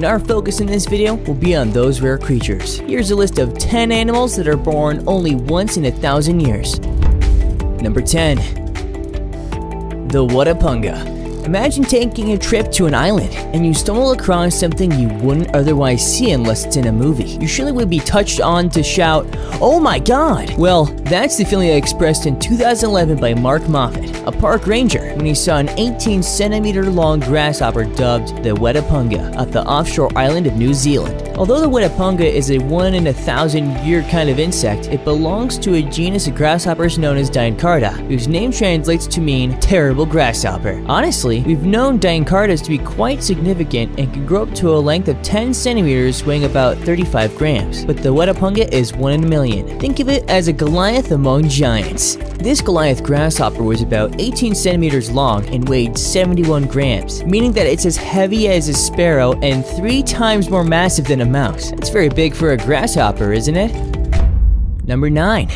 Our focus in this video will be on those rare creatures. Here's a list of 10 animals that are born only once in 1,000 years. Number 10. The wetapunga. Imagine taking a trip to an island and you stumble across something you wouldn't otherwise see unless it's in a movie. You surely would be touched on to shout, "Oh my god!" Well, that's the feeling expressed in 2011 by Mark Moffat, a park ranger, when he saw an 18-centimeter long grasshopper dubbed the wetapunga at the offshore island of New Zealand. Although the wetapunga is a 1 in 1,000 year kind of insect, it belongs to a genus of grasshoppers known as Diancarta, whose name translates to mean terrible grasshopper. Honestly, we've known Diancartas to be quite significant and can grow up to a length of 10 centimeters, weighing about 35 grams. But the wetapunga is 1 in a million. Think of it as a Goliath among giants. This Goliath grasshopper was about 18 centimeters long and weighed 71 grams, meaning that it's as heavy as a sparrow and 3 times more massive than a mouse. That's very big for a grasshopper, isn't it? Number 9.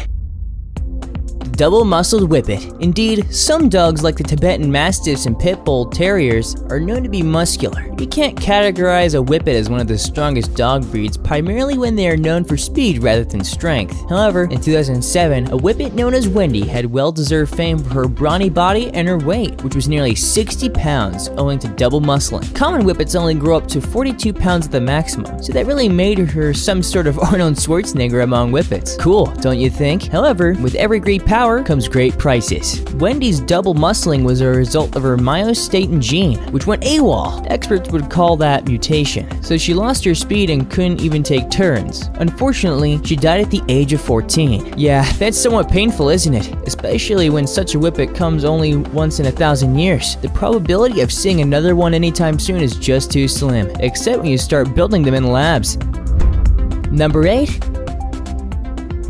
Double-muscled whippet. Indeed, some dogs like the Tibetan Mastiffs and Pit Bull Terriers are known to be muscular. You can't categorize a whippet as one of the strongest dog breeds, primarily when they are known for speed rather than strength. However, in 2007, a whippet known as Wendy had well-deserved fame for her brawny body and her weight, which was nearly 60 pounds, owing to double muscling. Common whippets only grow up to 42 pounds at the maximum, so that really made her some sort of Arnold Schwarzenegger among whippets. Cool, don't you think? However, with every great power comes great prices. Wendy's double muscling was a result of her myostatin gene, which went AWOL. Experts would call that mutation. So she lost her speed and couldn't even take turns. Unfortunately, she died at the age of 14. Yeah, that's somewhat painful, isn't it? Especially when such a whippet comes only once in 1,000 years. The probability of seeing another one anytime soon is just too slim, except when you start building them in labs. Number 8.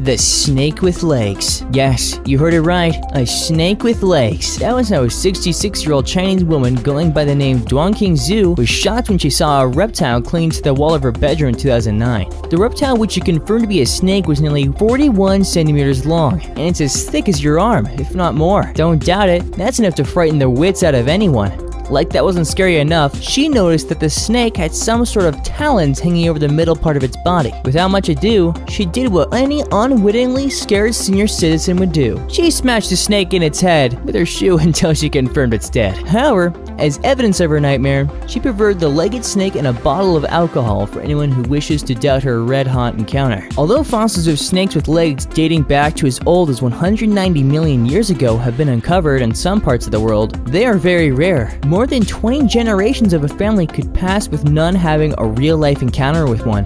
The snake with legs. Yes, you heard it right, a snake with legs. That was how a 66-year-old Chinese woman going by the name Duangqing Zhu was shocked when she saw a reptile clinging to the wall of her bedroom in 2009. The reptile, which she confirmed to be a snake, was nearly 41 centimeters long, and it's as thick as your arm, if not more. Don't doubt it, that's enough to frighten the wits out of anyone. Like that wasn't scary enough, she noticed that the snake had some sort of talons hanging over the middle part of its body. Without much ado, she did what any unwittingly scared senior citizen would do. She smashed the snake in its head with her shoe until she confirmed it's dead. However, as evidence of her nightmare, she preferred the legged snake and a bottle of alcohol for anyone who wishes to doubt her red-hot encounter. Although fossils of snakes with legs dating back to as old as 190 million years ago have been uncovered in some parts of the world, they are very rare. More than 20 generations of a family could pass with none having a real-life encounter with one.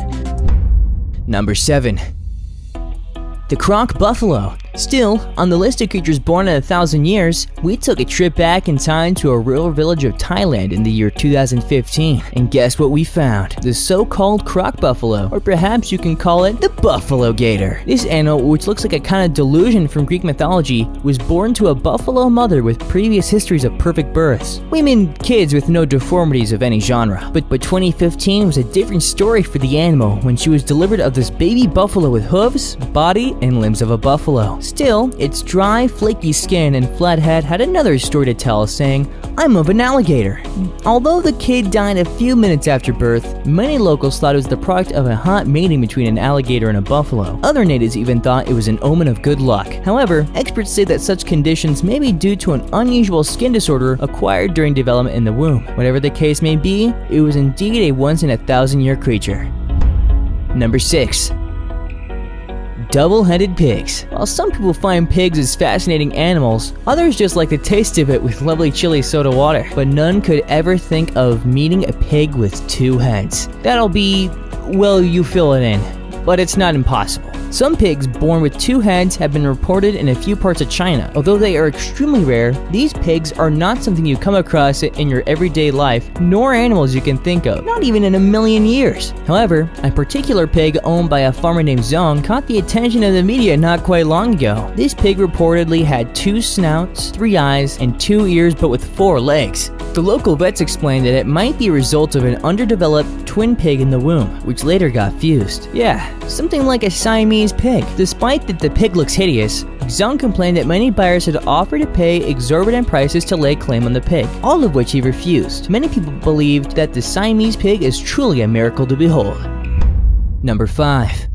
Number 7. The croc-buffalo. Still, on the list of creatures born in 1,000 years, we took a trip back in time to a rural village of Thailand in the year 2015. And guess what we found? The so-called croc-buffalo, or perhaps you can call it the buffalo gator. This animal, which looks like a kind of delusion from Greek mythology, was born to a buffalo mother with previous histories of perfect births. We mean kids with no deformities of any genre. But 2015 was a different story for the animal when she was delivered of this baby buffalo with hooves, body, and limbs of a buffalo. Still, its dry, flaky skin and flat head had another story to tell, saying, "I'm of an alligator." Although the kid died a few minutes after birth, many locals thought it was the product of a hot mating between an alligator and a buffalo. Other natives even thought it was an omen of good luck. However, experts say that such conditions may be due to an unusual skin disorder acquired during development in the womb. Whatever the case may be, it was indeed a once-in-a-thousand-year creature. Number 6. Double-headed pigs. While some people find pigs as fascinating animals, others just like the taste of it with lovely chili soda water. But none could ever think of meeting a pig with 2 heads. That'll be, well, you fill it in. But it's not impossible. Some pigs born with 2 heads have been reported in a few parts of China. Although they are extremely rare, these pigs are not something you come across in your everyday life, nor animals you can think of, not even in a million years. However, a particular pig owned by a farmer named Zong caught the attention of the media not quite long ago. This pig reportedly had 2 snouts, 3 eyes, and 2 ears, but with 4 legs. The local vets explained that it might be a result of an underdeveloped twin pig in the womb, which later got fused. Yeah, something like a Siamese pig. Despite that the pig looks hideous, Zhang complained that many buyers had offered to pay exorbitant prices to lay claim on the pig, all of which he refused. Many people believed that the Siamese pig is truly a miracle to behold. Number 5.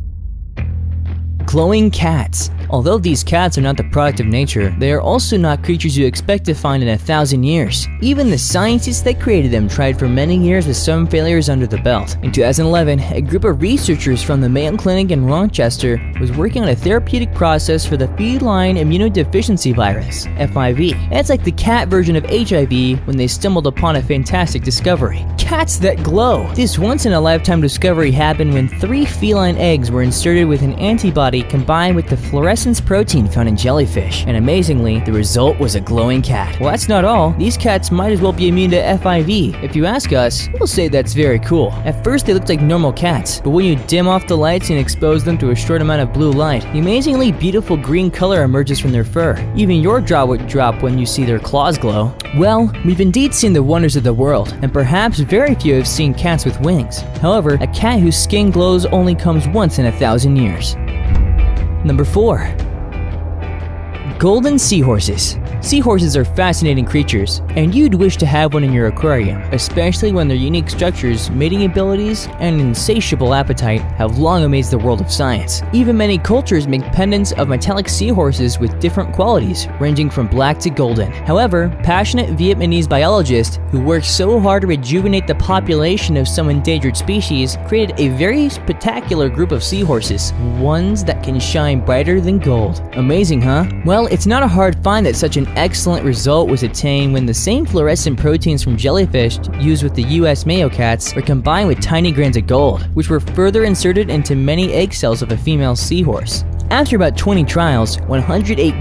Glowing cats. Although these cats are not the product of nature, they are also not creatures you expect to find in 1,000 years. Even the scientists that created them tried for many years with some failures under the belt. In 2011, a group of researchers from the Mayo Clinic in Rochester was working on a therapeutic process for the feline immunodeficiency virus, FIV. It's like the cat version of HIV when they stumbled upon a fantastic discovery. Cats that glow! This once-in-a-lifetime discovery happened when 3 feline eggs were inserted with an antibody combined with the fluorescence protein found in jellyfish, and amazingly, the result was a glowing cat. Well, that's not all. These cats might as well be immune to FIV. If you ask us, we'll say that's very cool. At first, they looked like normal cats, but when you dim off the lights and expose them to a short amount of blue light, the amazingly beautiful green color emerges from their fur. Even your jaw would drop when you see their claws glow. Well, we've indeed seen the wonders of the world, and perhaps very few have seen cats with wings. However, a cat whose skin glows only comes once in 1,000 years. Number 4. Golden seahorses. Seahorses are fascinating creatures, and you'd wish to have one in your aquarium, especially when their unique structures, mating abilities, and insatiable appetite have long amazed the world of science. Even many cultures make pendants of metallic seahorses with different qualities, ranging from black to golden. However, passionate Vietnamese biologists who worked so hard to rejuvenate the population of some endangered species created a very spectacular group of seahorses, ones that can shine brighter than gold. Amazing, huh? Well, it's not a hard find that such an excellent result was attained when the same fluorescent proteins from jellyfish used with the US Mayo cats were combined with tiny grains of gold, which were further inserted into many egg cells of a female seahorse. After about 20 trials, 108.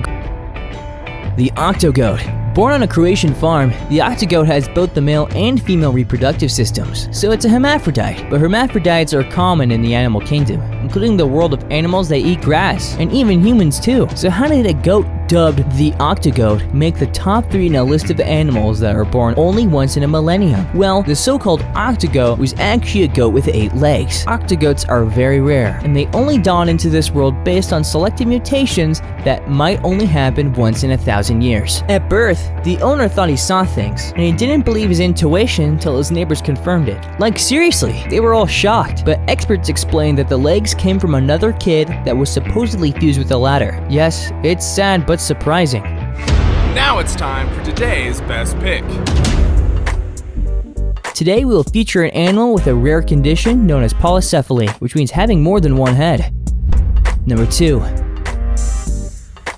The octa-goat. Born on a Croatian farm, the octa-goat has both the male and female reproductive systems, so it's a hermaphrodite. But hermaphrodites are common in the animal kingdom, including the world of animals that eat grass, and even humans too. So how did a goat dubbed the octa-goat make the top 3 in a list of animals that are born only once in a millennium? Well, the so-called octa-goat was actually a goat with 8 legs. Octa-goats are very rare, and they only dawn into this world based on selective mutations that might only happen once in 1,000 years. At birth, the owner thought he saw things, and he didn't believe his intuition till his neighbors confirmed it. Like seriously, they were all shocked, but experts explained that the legs came from another kid that was supposedly fused with the latter. Yes, it's sad but surprising. Now it's time for today's best pick. Today we will feature an animal with a rare condition known as polycephaly, which means having more than one head. Number 2.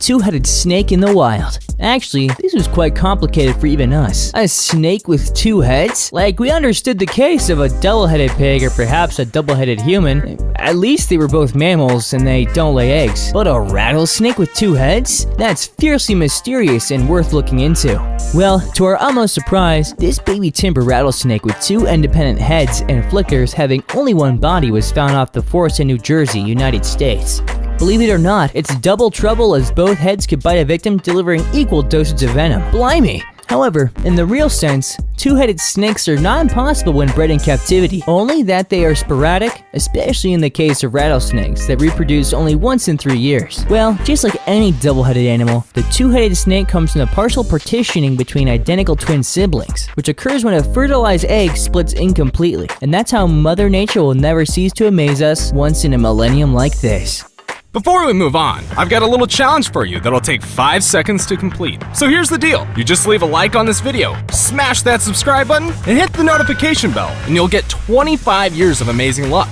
Two-headed snake in the wild. Actually, this was quite complicated for even us. A snake with 2 heads? Like, we understood the case of a double-headed pig or perhaps a double-headed human. At least they were both mammals and they don't lay eggs. But a rattlesnake with 2 heads? That's fiercely mysterious and worth looking into. Well, to our utmost surprise, this baby timber rattlesnake with 2 independent heads and flickers having only one body was found off the forest in New Jersey, United States. Believe it or not, it's double trouble as both heads could bite a victim, delivering equal doses of venom. Blimey! However, in the real sense, two-headed snakes are not impossible when bred in captivity, only that they are sporadic, especially in the case of rattlesnakes that reproduce only once in 3 years. Well, just like any double-headed animal, the two-headed snake comes from the partial partitioning between identical twin siblings, which occurs when a fertilized egg splits incompletely. And that's how Mother Nature will never cease to amaze us once in a millennium like this. Before we move on, I've got a little challenge for you that'll take 5 seconds to complete. So here's the deal. You just leave a like on this video, smash that subscribe button, and hit the notification bell, and you'll get 25 years of amazing luck.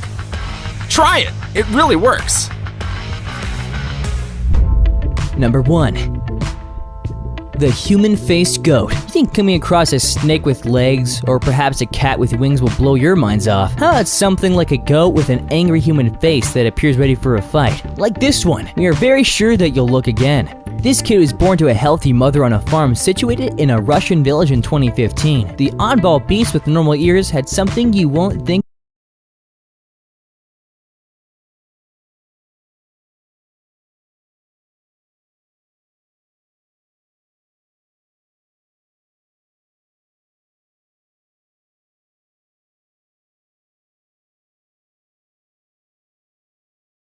Try it. It really works. Number 1. The human-faced goat. You think coming across a snake with legs, or perhaps a cat with wings will blow your minds off? How about something like a goat with an angry human face that appears ready for a fight? Like this one. We are very sure that you'll look again. This kid was born to a healthy mother on a farm situated in a Russian village in 2015. The oddball beast with normal ears had something you won't think